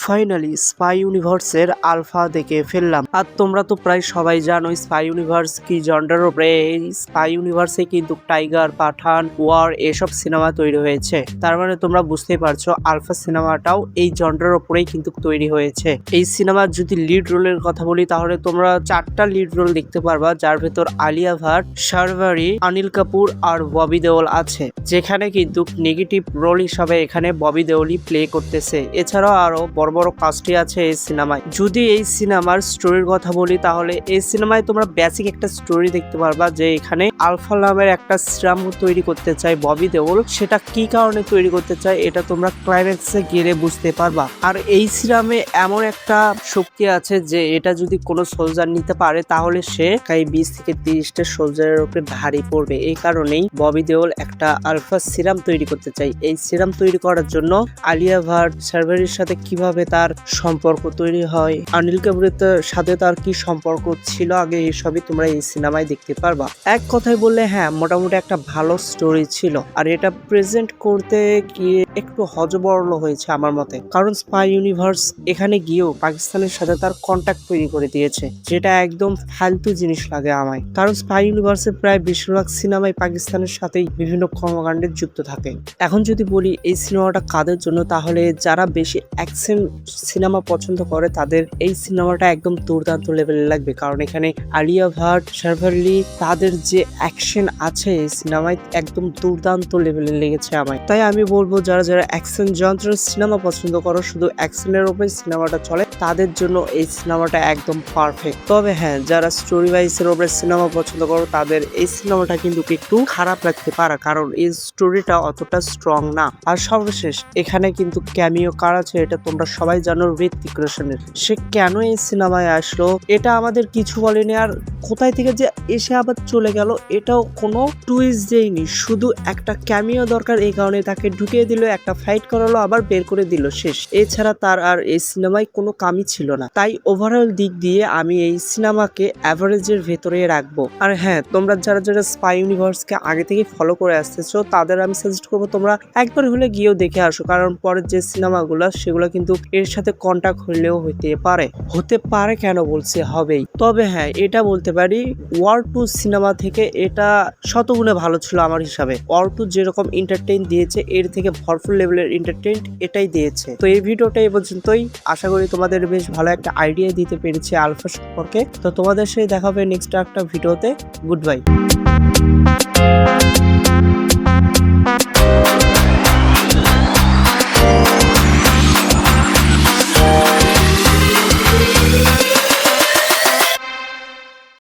Finally spy ইউনিভার্সের alpha দেখে ফেললাম। আর তোমরা তো প্রায় সবাই জানো স্পাই ইউনিভার্স কি জনরার উপরে। এই স্পাই ইউনিভার্সে কিন্তু টাইগার, পাঠান, ওয়ার এসব সিনেমা তৈরি হয়েছে। তার মানে তোমরা বুঝতেই পারছো আলফা সিনেমাটাও এই জনরার উপরেই কিন্তু তৈরি হয়েছে। এই সিনেমার যদি লিড রোলের কথা বলি তাহলে তোমরা 4টা লিড রোল দেখতে পারবা, যার ভেতর আলিয়া ভাট, শাহরভারি, অনিল কাপুর আর ববি দেওল আছে। যেখানে কিন্তু নেগেটিভ রোল হিসাবে এখানে ববি দেওলই প্লে করতেছে। এছাড়াও আরো বড় বড় কাস্টই আছে এই সিনেমায়। যদি এই সিনেমার স্টোরির কথা বলি তাহলে এই সিনেমায় তোমরা বেসিক একটা স্টোরি দেখতে পারবা, যে এখানে আলফা নামের একটা সিরাম তৈরি করতে চায় ববি দেওল। সেটা কি কারণে তৈরি করতে চায় এটা তোমরা ক্লাইম্যাক্সে গেলে বুঝতে পারবা। আর এই সিরামে এমন একটা শক্তি আছে যে এটা যদি কোনো সোলজার নিতে পারে তাহলে সে 20 থেকে 30টা সোলজারের উপরে ভারী পড়বে। এই কারণেই ববি দেওল একটা আলফা সিরাম তৈরি করতে চাই। এই সিরাম তৈরি করার জন্য আলিয়া ভাট, শাহরভারির সাথে কিভাবে তার সম্পর্ক তৈরি হয়, অনিল কাপুরের সাথে তার কি সম্পর্ক ছিল আগে, এইসবই তোমরা এই সিনেমায় দেখতে পারবা। এক কথায় বললে হ্যাঁ, মোটামুটি একটা ভালো স্টোরি ছিল। আর এটা প্রেজেন্ট করতে গিয়ে একটু হজবরল হয়েছে আমার মতে, কারণ স্পাই ইউনিভার্স এখানে গিয়েও পাকিস্তানের সাথে তার কন্ট্যাক্ট তৈরি করে দিয়েছে, যেটা একদম ফালতু জিনিস লাগে আমায়। কারণ স্পাই ইউনিভার্সের প্রায় বেশিরভাগ সিনেমাই পাকিস্তানের সাথেই বিভিন্ন কর্মকাণ্ডে যুক্ত থাকে। এখন যদি বলি এই সিনেমাটা কাদের জন্য, তাহলে যারা বেশি অ্যাকশন সিনেমা পছন্দ করে তাদের এই সিনেমাটা একদম দুর্দান্ত লেভেলে লাগবে। কারণ এখানে আলিয়া ভাট, শাহরভারি, তাদের যে অ্যাকশন আছে এই সিনেমায় একদম দুর্দান্ত লেভেলে লেগেছে আমায়। তাই আমি বলবো যারা যারা অ্যাকশন যন্ত্রের সিনেমা পছন্দ করো, শুধু অ্যাকশনের উপরে সিনেমাটা চলে, তাদের জন্য এই সিনেমাটা একদম পারফেক্ট। তবে হ্যাঁ, যারা স্টোরি ওয়াইজের উপরে সিনেমা পছন্দ করো তাদের এই সিনেমাটা কিন্তু একটু খারাপ লাগতে পারে, কারণ এই স্টোরিটা অতটা স্ট্রং না। আর সর্বশেষ এখানে কিন্তু ক্যামিও কার আছে এটা তোমরা সবাই জানো, ঋত্বিক রোশনের। সে কেন এই সিনেমায় আসলো এটা আমাদের কিছু বলেনি, আর কোথায় থেকে যে এসে আবার চলে গেল এটাও কোনো টুইস্ট দেয়নি। শুধু একটা ক্যামিও দরকার, এই কারণে তাকে ঢুকিয়ে দিল, একটা ফাইট করালো, আবার বের করে দিল, শেষ। এছাড়া তার আর এই সিনেমায় কোনো কামই ছিল না। তাই ওভারঅল দিক দিয়ে আমি এই সিনেমাকে অ্যাভারেজের ভেতরে রাখবো। আর হ্যাঁ, তোমরা যারা যারা স্পাই ইউনিভার্সকে আগে থেকে ফলো করে আসতেছো তাদের আমি সাজেস্ট করবো তোমরা একবার হলে গিয়েও দেখে আসো, কারণ পরের যে সিনেমাগুলো সেগুলো কিন্তু এর সাথে কন্টাক্ট হলেও হতে পারে কেন বলছে, হবেই। তবে হ্যাঁ, এটা বলতে পারি ওয়ার 2 সিনেমা থেকে এটা শতগুণে ভালো ছিল আমার হিসাবে। ওয়ার 2 যেরকম এন্টারটেইন দিয়েছে এর থেকে ভরপুর লেভেলের এন্টারটেইন এটাই দিয়েছে। তো এই ভিডিওটা এই পর্যন্তই। আশা করি তোমাদের বেশ ভালো একটা আইডিয়া দিতে পেরেছি আলফা সম্পর্কে। তো তোমাদের সাথে দেখা হবে নেক্সট একটা ভিডিওতে। Good bye.